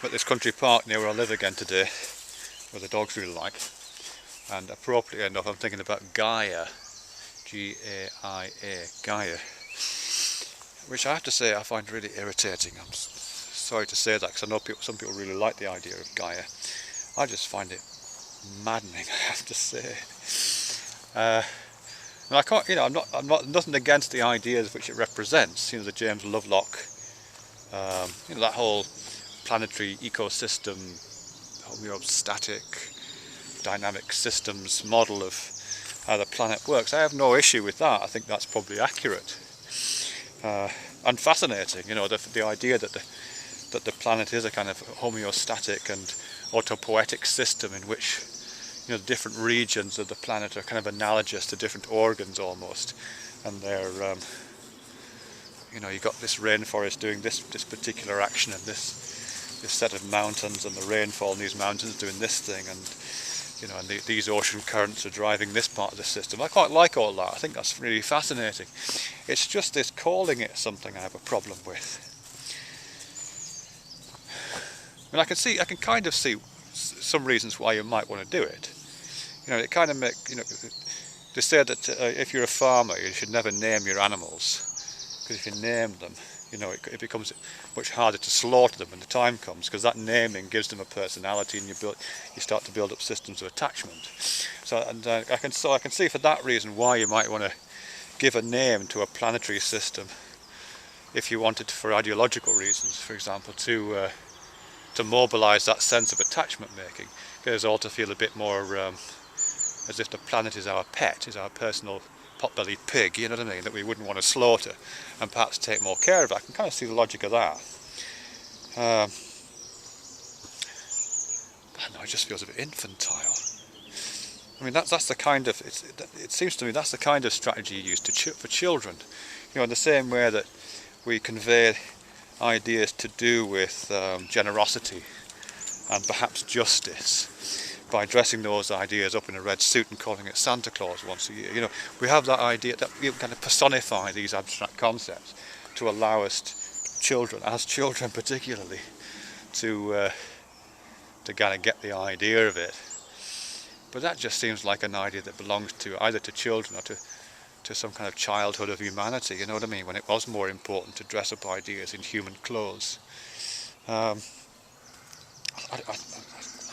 I'm at this country park near where I live again today, where the dogs really like, and appropriately enough I'm thinking about Gaia, G-A-I-A, Gaia, which I have to say I find really irritating. I'm sorry to say that, because I know some people really like the idea of Gaia. I just find it maddening, I have to say. And I can't, I'm not nothing against the ideas which it represents. The James Lovelock, that whole planetary ecosystem, homeostatic, dynamic systems model of how the planet works. I have no issue with that. I think that's probably accurate and fascinating. The idea that the planet is a kind of homeostatic and autopoietic system in which the different regions of the planet are kind of analogous to different organs almost, and they're you've got this rainforest doing this particular action, and this set of mountains and the rainfall in these mountains doing this thing, and these ocean currents are driving this part of the system. I quite like all that. I think that's really fascinating. It's just this calling it something I have a problem with. And I can kind of see some reasons why you might want to do it. It kind of to say that if you're a farmer you should never name your animals, because if you name them, it becomes much harder to slaughter them when the time comes, because that naming gives them a personality, and you start to build up systems of attachment. So I can see for that reason why you might want to give a name to a planetary system, if you wanted to, for ideological reasons, for example, to mobilize that sense of attachment making, get us all to feel a bit more as if the planet is our pet, is our personal pot-bellied pig, you know what I mean, that we wouldn't want to slaughter, and perhaps take more care of it. I can kind of see the logic of that. I don't know, it just feels a bit infantile. I mean, that's the kind of, it seems to me that's the kind of strategy you use for children. In the same way that we convey ideas to do with generosity and perhaps justice by dressing those ideas up in a red suit and calling it Santa Claus once a year. We have that idea that we kind of personify these abstract concepts to allow us, children particularly, to kind of get the idea of it. But that just seems like an idea that belongs to either to children or to some kind of childhood of humanity, you know what I mean, when it was more important to dress up ideas in human clothes.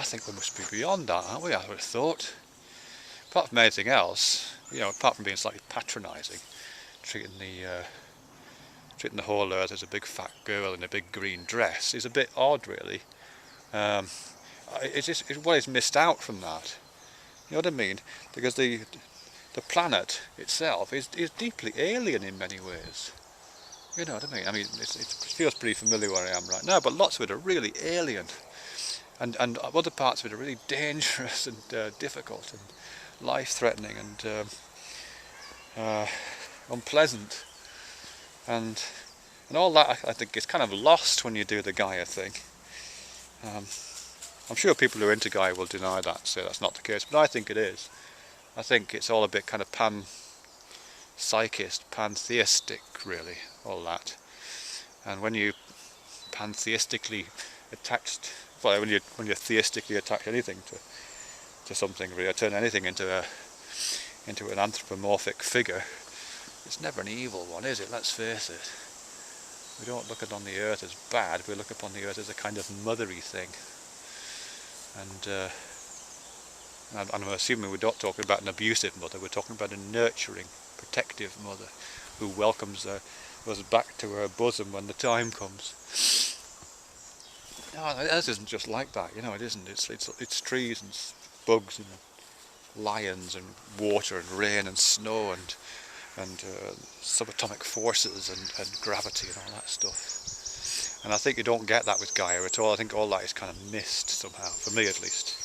I think we must be beyond that, aren't we? I would have thought. Apart from anything else, apart from being slightly patronising, treating the whole earth as a big fat girl in a big green dress is a bit odd, really. What is missed out from that? You know what I mean? Because the planet itself is deeply alien in many ways. You know what I mean? I mean, it feels pretty familiar where I am right now, but lots of it are really alien. And other parts of it are really dangerous and difficult and life-threatening and unpleasant, and all that I think is kind of lost when you do the Gaia thing. I'm sure people who are into Gaia will deny that, say that's not the case, but I think it is. I think it's all a bit kind of pan-psychist, pantheistic, really, all that. And when you pantheistically attached, well, when you theistically attach anything to something, really, turn anything into an anthropomorphic figure, it's never an evil one, is it? Let's face it. We don't look upon the earth as bad. We look upon the earth as a kind of mothery thing. And I'm assuming we're not talking about an abusive mother. We're talking about a nurturing, protective mother who welcomes us back to her bosom when the time comes. No, Earth isn't just like that, it isn't. It's trees and bugs and lions and water and rain and snow and subatomic forces and gravity and all that stuff. And I think you don't get that with Gaia at all. I think all that is kind of missed somehow, for me at least.